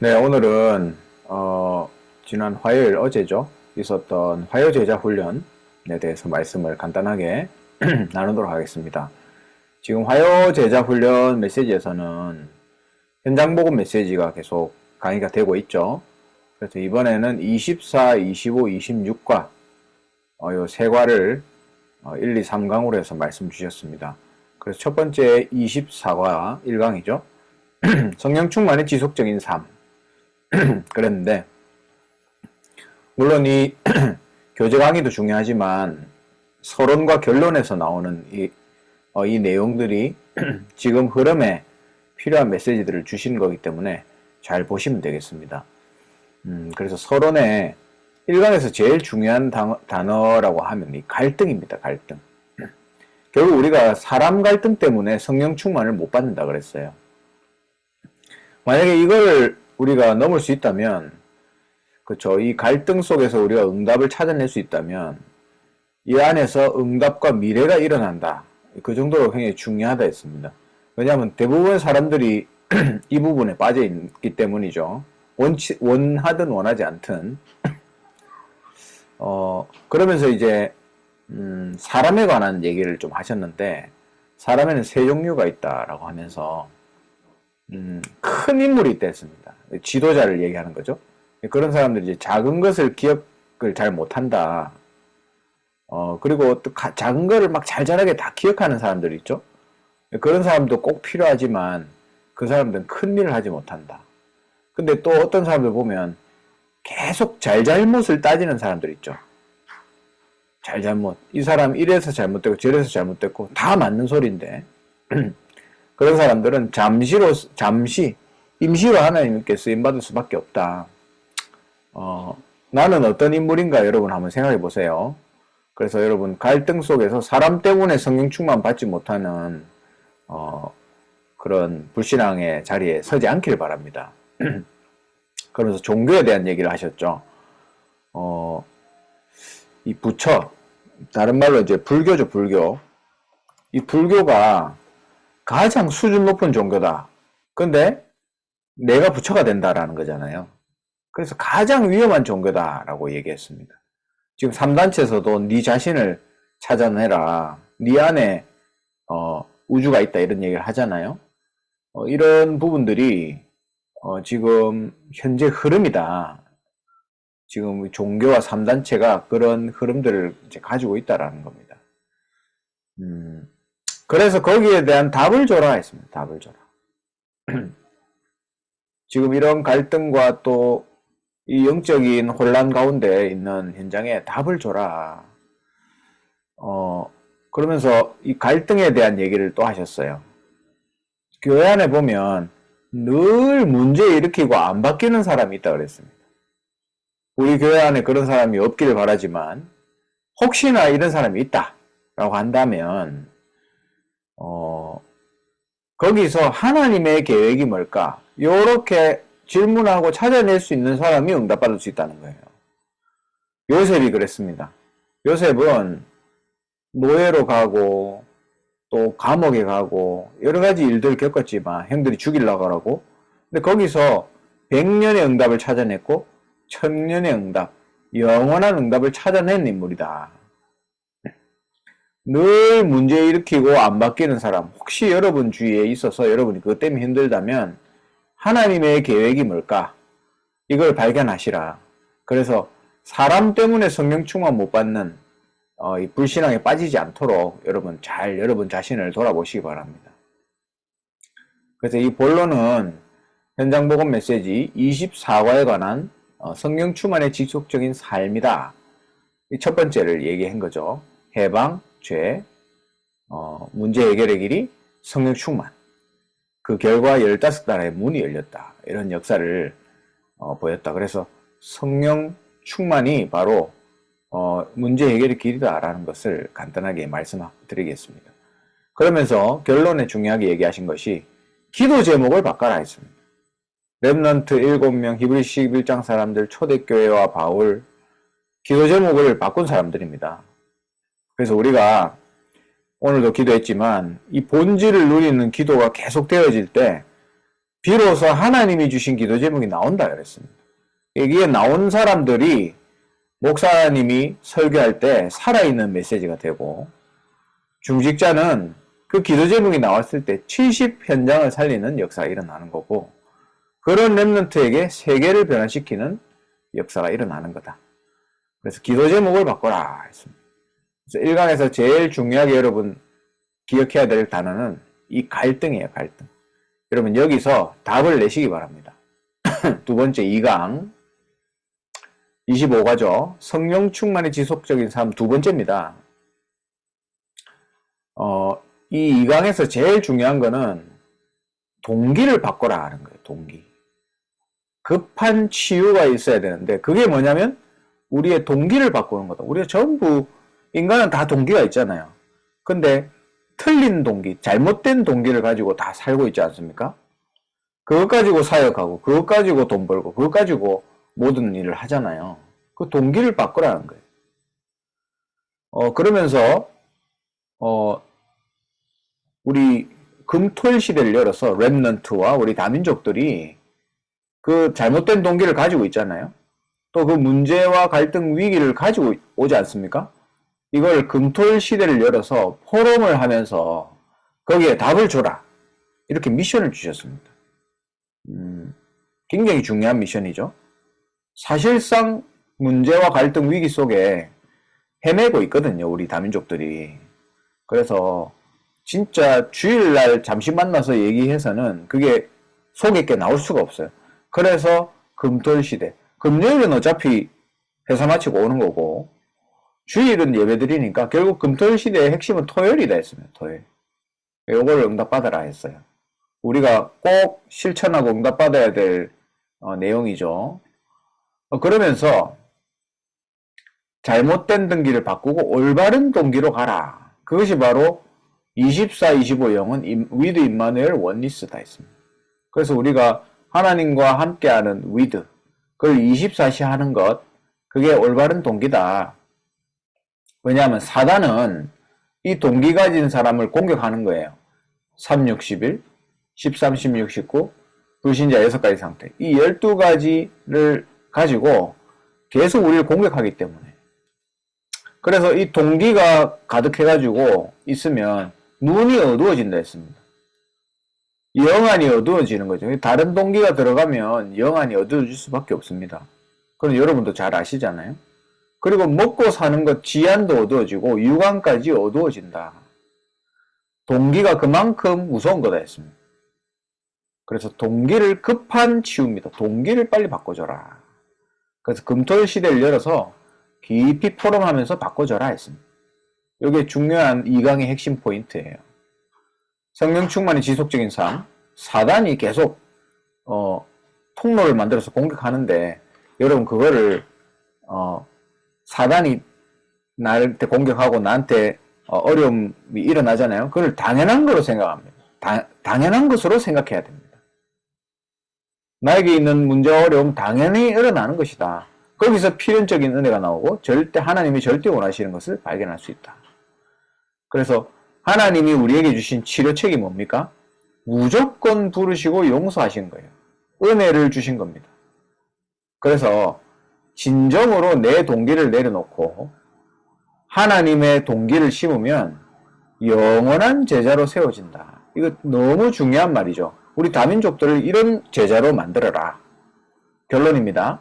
네, 오늘은 지난 화요일 어제죠. 있었던 화요제자 훈련에 대해서 말씀을 간단하게 나누도록 하겠습니다. 지금 화요제자 훈련 메시지에서는 현장 복음 메시지가 계속 강의가 되고 있죠. 그래서 이번에는 24, 25, 26과 요 세 과를 1, 2, 3강으로 해서 말씀 주셨습니다. 그래서 첫 번째 24과 1강이죠. 성령 충만의 지속적인 삶. 그랬는데 물론 이 교재 강의도 중요하지만 서론과 결론에서 나오는 이 내용들이 지금 흐름에 필요한 메시지들을 주신 거기 때문에 잘 보시면 되겠습니다. 그래서 서론에 1강에서 제일 중요한 단어라고 하면 이 갈등입니다. 갈등. 결국 우리가 사람 갈등 때문에 성령 충만을 못 받는다 그랬어요. 만약에 이걸 우리가 넘을 수 있다면, 그쵸, 이 갈등 속에서 우리가 응답을 찾아낼 수 있다면 이 안에서 응답과 미래가 일어난다. 그 정도로 굉장히 중요하다 했습니다. 왜냐하면 대부분의 사람들이 이 부분에 빠져 있기 때문이죠. 원하든 원하지 않든. 그러면서 이제 사람에 관한 얘기를 좀 하셨는데, 사람에는 세 종류가 있다라고 하면서 큰 인물이 있다 했습니다. 지도자를 얘기하는 거죠. 그런 사람들이 이제 작은 것을 기억을 잘 못한다. 그리고 또 작은 거를 막 잘잘하게 다 기억하는 사람들 있죠. 그런 사람도 꼭 필요하지만 그 사람들은 큰 일을 하지 못한다. 근데 또 어떤 사람들 보면 계속 잘잘못을 따지는 사람들 있죠. 잘잘못. 이 사람 이래서 잘못됐고 저래서 잘못됐고 다 맞는 소리인데 그런 사람들은 잠시 임시로 하나님께 쓰임받을 수밖에 없다. 나는 어떤 인물인가 여러분 한번 생각해 보세요. 그래서 여러분 갈등 속에서 사람 때문에 성령 충만 받지 못하는 그런 불신앙의 자리에 서지 않길 바랍니다. 그러면서 종교에 대한 얘기를 하셨죠. 이 부처, 다른 말로 이제 불교죠, 불교. 이 불교가 가장 수준 높은 종교다. 근데 내가 부처가 된다라는 거잖아요. 그래서 가장 위험한 종교다라고 얘기했습니다. 지금 3단체에서도 네 자신을 찾아내라. 네 안에 우주가 있다 이런 얘기를 하잖아요. 이런 부분들이 지금 현재 흐름이다. 지금 종교와 3단체가 그런 흐름들을 이제 가지고 있다라는 겁니다. 그래서 거기에 대한 답을 줘라 했습니다. 답을 줘라. 지금 이런 갈등과 또 이 영적인 혼란 가운데 있는 현장에 답을 줘라. 그러면서 이 갈등에 대한 얘기를 또 하셨어요. 교회 안에 보면 늘 문제 일으키고 안 바뀌는 사람이 있다 그랬습니다. 우리 교회 안에 그런 사람이 없기를 바라지만 혹시나 이런 사람이 있다라고 한다면 거기서 하나님의 계획이 뭘까? 요렇게 질문하고 찾아낼 수 있는 사람이 응답받을 수 있다는 거예요. 요셉이 그랬습니다. 요셉은 노예로 가고 또 감옥에 가고 여러 가지 일들을 겪었지만 형들이 죽이려고 하라고. 근데 거기서 100년의 응답을 찾아냈고 1000년의 응답, 영원한 응답을 찾아낸 인물이다. 늘 문제 일으키고 안 바뀌는 사람, 혹시 여러분 주위에 있어서 여러분이 그것 때문에 힘들다면 하나님의 계획이 뭘까? 이걸 발견하시라. 그래서 사람 때문에 성령 충만 못 받는 이 불신앙에 빠지지 않도록 여러분 잘 여러분 자신을 돌아보시기 바랍니다. 그래서 이 본론은 현장 복음 메시지 24과에 관한 성령 충만의 지속적인 삶이다. 이 첫 번째를 얘기한 거죠. 해방, 죄, 문제 해결의 길이 성령 충만. 그 결과 15나라의 문이 열렸다. 이런 역사를 보였다. 그래서 성령 충만이 바로 문제 해결의 길이다라는 것을 간단하게 말씀드리겠습니다. 그러면서 결론에 중요하게 얘기하신 것이 기도 제목을 바꿔라 했습니다. 렘넌트 7명, 히브리서 11장 사람들, 초대교회와 바울, 기도 제목을 바꾼 사람들입니다. 그래서 우리가 오늘도 기도했지만 이 본질을 누리는 기도가 계속 되어질 때 비로소 하나님이 주신 기도 제목이 나온다 그랬습니다. 여기에 나온 사람들이 목사님이 설교할 때 살아있는 메시지가 되고, 중직자는 그 기도 제목이 나왔을 때 70 현장을 살리는 역사가 일어나는 거고, 그런 렘넌트에게 세계를 변화시키는 역사가 일어나는 거다. 그래서 기도 제목을 바꿔라 했습니다. 그래서 1강에서 제일 중요하게 여러분 기억해야 될 단어는 이 갈등이에요. 갈등. 여러분 여기서 답을 내시기 바랍니다. 두 번째 2강 25가죠. 성령 충만의 지속적인 삶 두 번째입니다. 이 2강에서 제일 중요한 거는 동기를 바꿔라 하는 거예요. 동기. 급한 치유가 있어야 되는데 그게 뭐냐면 우리의 동기를 바꾸는 거다. 우리가 전부 인간은 다 동기가 있잖아요. 근데 틀린 동기, 잘못된 동기를 가지고 다 살고 있지 않습니까? 그것 가지고 사역하고 그것 가지고 돈 벌고 그것 가지고 모든 일을 하잖아요. 그 동기를 바꾸라는 거예요. 그러면서 우리 금토일 시대를 열어서 렘넌트와 우리 다민족들이 그 잘못된 동기를 가지고 있잖아요. 또 그 문제와 갈등 위기를 가지고 오지 않습니까? 이걸 금토일 시대를 열어서 포럼을 하면서 거기에 답을 줘라. 이렇게 미션을 주셨습니다. 굉장히 중요한 미션이죠. 사실상 문제와 갈등 위기 속에 헤매고 있거든요. 우리 다민족들이. 그래서 진짜 주일날 잠시 만나서 얘기해서는 그게 속 있게 나올 수가 없어요. 그래서 금토일 시대. 금요일은 어차피 회사 마치고 오는 거고 주일은 예배 드리니까 결국 금토일 시대의 핵심은 토요일이다 했습니다. 토요일. 요걸 응답받아라 했어요. 우리가 꼭 실천하고 응답받아야 될 내용이죠. 그러면서 잘못된 동기를 바꾸고 올바른 동기로 가라. 그것이 바로 24, 25 영은 with 임마누엘 원리스다 했습니다. 그래서 우리가 하나님과 함께하는 with, 그걸 24시 하는 것, 그게 올바른 동기다. 왜냐하면 사단은 이 동기 가진 사람을 공격하는 거예요. 3, 6, 11, 13, 16, 19, 불신자 6가지 상태. 이 12가지를 가지고 계속 우리를 공격하기 때문에. 그래서 이 동기가 가득해가지고 있으면 눈이 어두워진다 했습니다. 영안이 어두워지는 거죠. 다른 동기가 들어가면 영안이 어두워질 수밖에 없습니다. 그건 여러분도 잘 아시잖아요. 그리고 먹고 사는 것 지안도 어두워지고 육안까지 어두워진다. 동기가 그만큼 무서운 거다 했습니다. 그래서 동기를 급한 치유입니다. 동기를 빨리 바꿔줘라. 그래서 금토일 시대를 열어서 깊이 포럼하면서 바꿔줘라 했습니다. 이게 중요한 2강의 핵심 포인트예요. 성령 충만의 지속적인 삶. 사단이 계속 통로를 만들어서 공격하는데 여러분 그거를 사단이 나한테 공격하고 나한테 어려움이 일어나잖아요. 그걸 당연한 거로 생각합니다. 당연한 것으로 생각해야 됩니다. 나에게 있는 문제와 어려움 당연히 일어나는 것이다. 거기서 필연적인 은혜가 나오고 하나님이 절대 원하시는 것을 발견할 수 있다. 그래서 하나님이 우리에게 주신 치료책이 뭡니까? 무조건 부르시고 용서하신 거예요. 은혜를 주신 겁니다. 그래서 진정으로 내 동기를 내려놓고 하나님의 동기를 심으면 영원한 제자로 세워진다. 이거 너무 중요한 말이죠. 우리 다민족들을 이런 제자로 만들어라. 결론입니다.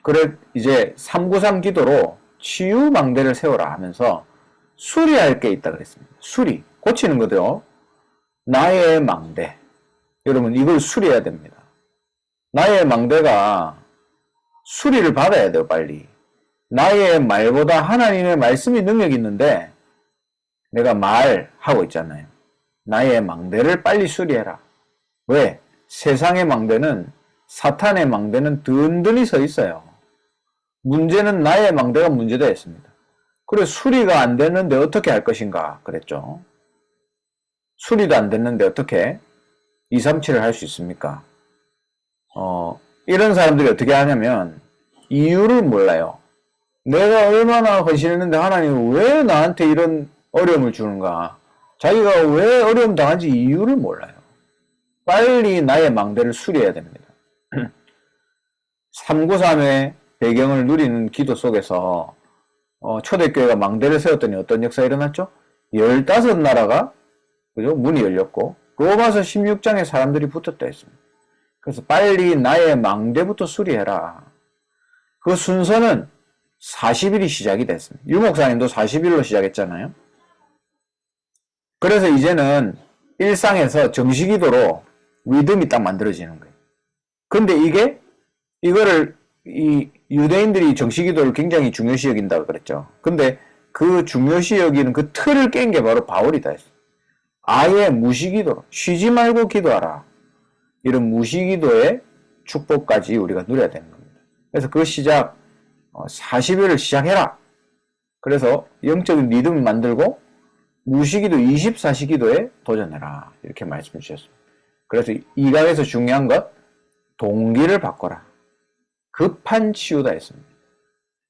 그래 이제 393 기도로 치유망대를 세워라 하면서 수리할 게 있다 그랬습니다. 수리, 고치는 거죠. 나의 망대. 여러분 이걸 수리해야 됩니다. 나의 망대가 수리를 받아야 돼요. 빨리. 나의 말보다 하나님의 말씀이 능력이 있는데 내가 말하고 있잖아요. 나의 망대를 빨리 수리해라. 왜? 세상의 망대는, 사탄의 망대는 든든히 서 있어요. 문제는 나의 망대가 문제다 했습니다. 그래 수리가 안 됐는데 어떻게 할 것인가 그랬죠. 수리도 안 됐는데 어떻게 237을 할 수 있습니까? 이런 사람들이 어떻게 하냐면 이유를 몰라요. 내가 얼마나 헌신했는데 하나님은 왜 나한테 이런 어려움을 주는가? 자기가 왜 어려움 당한지 이유를 몰라요. 빨리 나의 망대를 수리해야 됩니다. 393의 배경을 누리는 기도 속에서 초대교회가 망대를 세웠더니 어떤 역사가 일어났죠? 15나라가 그죠? 문이 열렸고 로마서 16장에 사람들이 붙었다 했습니다. 그래서 빨리 나의 망대부터 수리해라. 그 순서는 40일이 시작이 됐습니다. 유목사님도 40일로 시작했잖아요. 그래서 이제는 일상에서 정식기도로 리듬이 딱 만들어지는 거예요. 근데 이거를 이 유대인들이 정식기도를 굉장히 중요시 여긴다고 그랬죠. 근데 그 중요시 여기는 그 틀을 깬 게 바로 바울이다 했어요. 아예 무시기도로 쉬지 말고 기도하라. 이런 무시기도의 축복까지 우리가 누려야 되는 겁니다. 그래서 그 시작 40일을 시작해라. 그래서 영적인 리듬을 만들고 무시기도 24시기도에 도전해라. 이렇게 말씀 주셨습니다. 그래서 이 강에서 중요한 것 동기를 바꿔라. 급한 치유다 했습니다.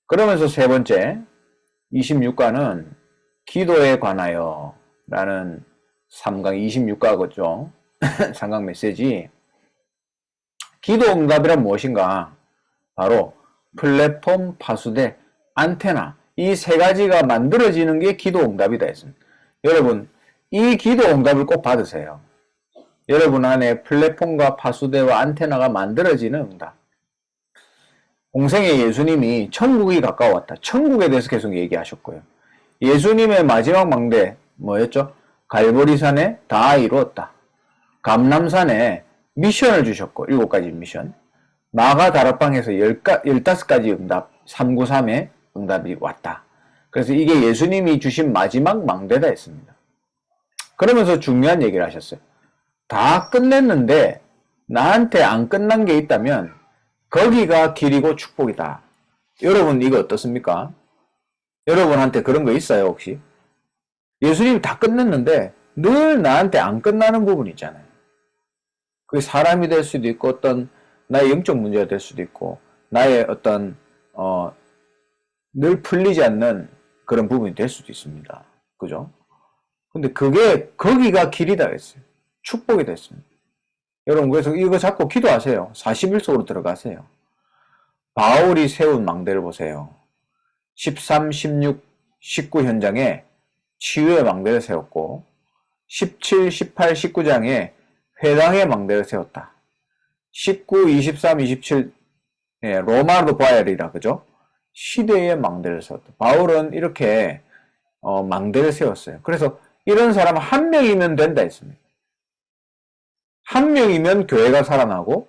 그러면서 세 번째 26과는 기도에 관하여 라는 3강 26과거죠. 3강 메시지. 기도 응답이란 무엇인가? 바로 플랫폼, 파수대, 안테나 이 세 가지가 만들어지는 게 기도 응답이다 했습니다. 여러분 이 기도 응답을 꼭 받으세요. 여러분 안에 플랫폼과 파수대와 안테나가 만들어지는 응답. 공생의 예수님이 천국이 가까웠다. 천국에 대해서 계속 얘기하셨고요. 예수님의 마지막 망대 뭐였죠? 갈보리산에 다 이루었다. 감람산에 미션을 주셨고 7가지 미션. 마가 다락방에서 15가지 응답 393의 응답이 왔다. 그래서 이게 예수님이 주신 마지막 망대다 했습니다. 그러면서 중요한 얘기를 하셨어요. 다 끝냈는데 나한테 안 끝난 게 있다면 거기가 길이고 축복이다. 여러분 이거 어떻습니까? 여러분한테 그런 거 있어요 혹시? 예수님이 다 끝냈는데 늘 나한테 안 끝나는 부분이 있잖아요. 그게 사람이 될 수도 있고 어떤 나의 영적 문제가 될 수도 있고 나의 어떤 늘 풀리지 않는 그런 부분이 될 수도 있습니다. 그죠? 근데 그게 거기가 길이다 했어요. 축복이 됐습니다. 여러분 그래서 이거 잡고 기도하세요. 40일 속으로 들어가세요. 바울이 세운 망대를 보세요. 13, 16, 19 현장에 치유의 망대를 세웠고 17, 18, 19장에 회당의 망대를 세웠다. 19, 23, 27 로마로 바야리라 그죠? 시대의 망대를 세웠다. 바울은 이렇게 망대를 세웠어요. 그래서 이런 사람 한 명이면 된다 했습니다. 한 명이면 교회가 살아나고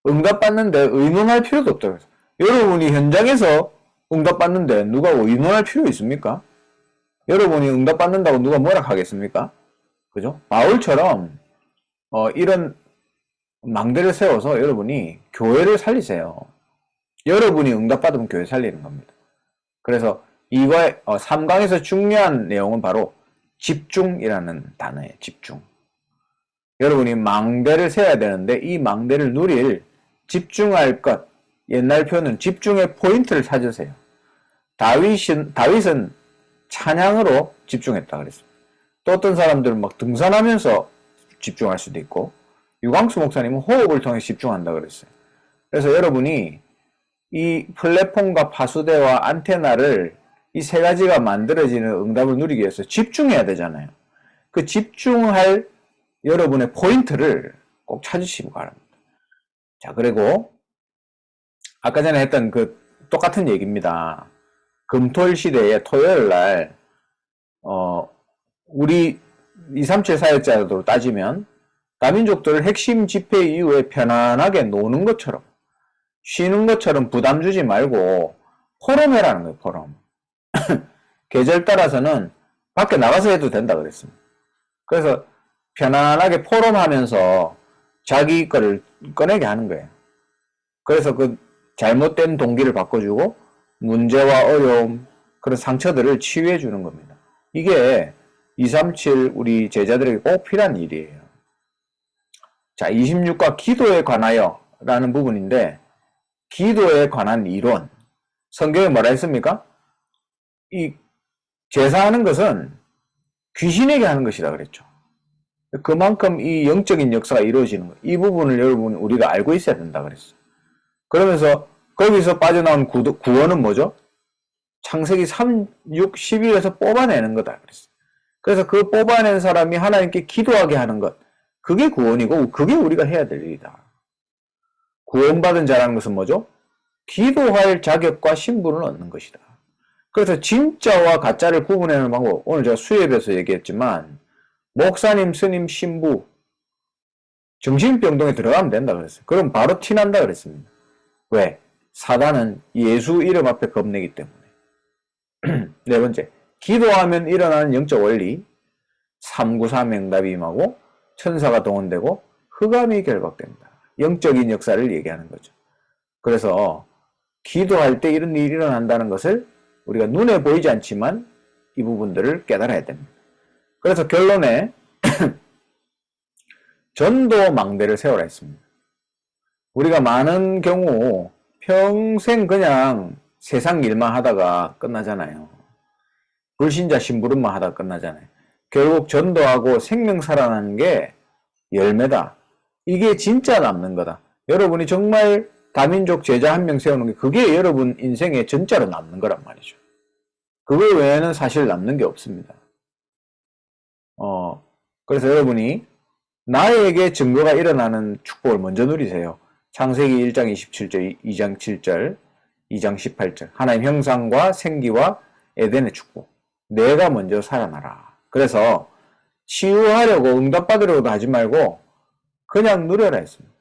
응답받는데 의논할 필요도 없다. 그래서 여러분이 현장에서 응답받는데 누가 의논할 필요 있습니까? 여러분이 응답받는다고 누가 뭐라 하겠습니까? 그죠? 바울처럼 이런 망대를 세워서 여러분이 교회를 살리세요. 여러분이 응답받으면 교회 살리는 겁니다. 그래서 이거의 3강에서 중요한 내용은 바로 집중이라는 단어예요. 집중. 여러분이 망대를 세워야 되는데 이 망대를 누릴 집중할 것, 옛날 표현은 집중의 포인트를 찾으세요. 다윗은 찬양으로 집중했다 그랬습니다. 또 어떤 사람들은 막 등산하면서 집중할 수도 있고 유광수 목사님은 호흡을 통해 집중한다 그랬어요. 그래서 여러분이 이 플랫폼과 파수대와 안테나를 이 세 가지가 만들어지는 응답을 누리기 위해서 집중해야 되잖아요. 그 집중할 여러분의 포인트를 꼭 찾으시기 바랍니다. 자, 그리고 아까 전에 했던 그 똑같은 얘기입니다. 금토일 시대에 토요일 날 우리 237 사역자로 따지면 다민족들 핵심 집회 이후에 편안하게 노는 것처럼 쉬는 것처럼 부담 주지 말고 포럼해라는 거예요. 포럼. 계절 따라서는 밖에 나가서 해도 된다 그랬습니다. 그래서 편안하게 포럼하면서 자기 거를 꺼내게 하는 거예요. 그래서 그 잘못된 동기를 바꿔주고 문제와 어려움 그런 상처들을 치유해 주는 겁니다. 이게 237 우리 제자들에게 꼭 필요한 일이에요. 자, 26과 기도에 관하여 라는 부분인데 기도에 관한 이론 성경에 뭐라 했습니까? 이 제사하는 것은 귀신에게 하는 것이다 그랬죠. 그만큼 이 영적인 역사가 이루어지는 거예요. 이 부분을 여러분 우리가 알고 있어야 된다 그랬어요. 그러면서 거기서 빠져나온 구원은 뭐죠? 창세기 3, 6, 11에서 뽑아내는 거다 그랬어요. 그래서 그 뽑아낸 사람이 하나님께 기도하게 하는 것, 그게 구원이고 그게 우리가 해야 될 일이다. 구원받은 자라는 것은 뭐죠? 기도할 자격과 신분을 얻는 것이다. 그래서 진짜와 가짜를 구분하는 방법, 오늘 제가 수협에서 얘기했지만 목사님, 스님, 신부 정신병동에 들어가면 된다 그랬어요. 그럼 바로 티난다 그랬습니다. 왜? 사단은 예수 이름 앞에 겁내기 때문에. 네 번째, 기도하면 일어나는 영적 원리, 393응답이 임하고 천사가 동원되고 흑암이 결박됩니다. 영적인 역사를 얘기하는 거죠. 그래서 기도할 때 이런 일이 일어난다는 것을 우리가 눈에 보이지 않지만 이 부분들을 깨달아야 됩니다. 그래서 결론에 전도 망대를 세우라 했습니다. 우리가 많은 경우 평생 그냥 세상 일만 하다가 끝나잖아요. 불신자 심부름만 하다가 끝나잖아요. 결국 전도하고 생명 살아나는 게 열매다. 이게 진짜 남는 거다. 여러분이 정말 다민족 제자 한 명 세우는 게 그게 여러분 인생에 진짜로 남는 거란 말이죠. 그거 외에는 사실 남는 게 없습니다. 그래서 여러분이 나에게 증거가 일어나는 축복을 먼저 누리세요. 창세기 1장 27절, 2장 7절, 2장 18절. 하나님 형상과 생기와 에덴의 축복. 내가 먼저 살아나라. 그래서 치유하려고 응답받으려고도 하지 말고 그냥 누려라 했습니다.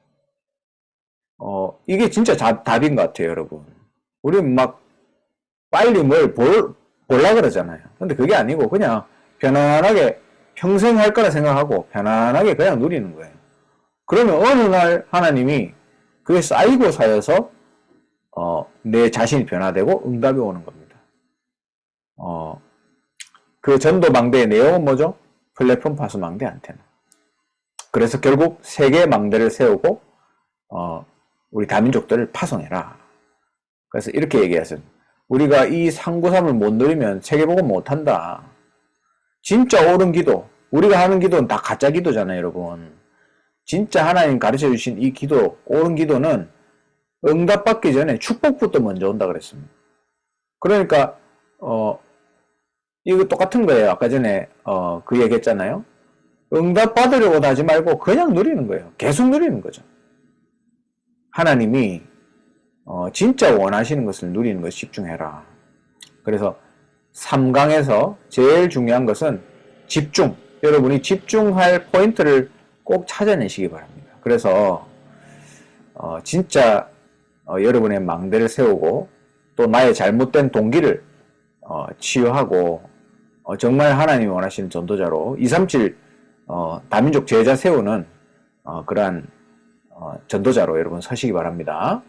이게 진짜 답인 것 같아요, 여러분. 우리는 막 빨리 뭘 볼라 그러잖아요. 근데 그게 아니고 그냥 편안하게 평생 할 거라 생각하고 편안하게 그냥 누리는 거예요. 그러면 어느 날 하나님이 그게 쌓이고 쌓여서 내 자신이 변화되고 응답이 오는 겁니다. 그 전도 망대의 내용은 뭐죠? 플랫폼 파수 망대 안테나. 그래서 결국 세계 망대를 세우고 우리 다민족들을 파송해라. 그래서 이렇게 얘기했어요. 우리가 이 393을 못 누리면 세계복음 못한다. 진짜 옳은 기도, 우리가 하는 기도는 다 가짜 기도잖아요, 여러분. 진짜 하나님 가르쳐 주신 이 기도, 옳은 기도는 응답받기 전에 축복부터 먼저 온다 그랬습니다. 그러니까 이거 똑같은 거예요. 아까 전에 그 얘기했잖아요. 응답받으려고 하지 말고 그냥 누리는 거예요. 계속 누리는 거죠. 하나님이 진짜 원하시는 것을 누리는 것에 집중해라. 그래서 3강에서 제일 중요한 것은 집중. 여러분이 집중할 포인트를 꼭 찾아내시기 바랍니다. 그래서 진짜 여러분의 망대를 세우고 또 나의 잘못된 동기를 치유하고 정말 하나님이 원하시는 전도자로 237 다민족 제자 세우는 그러한 전도자로 여러분 서시기 바랍니다.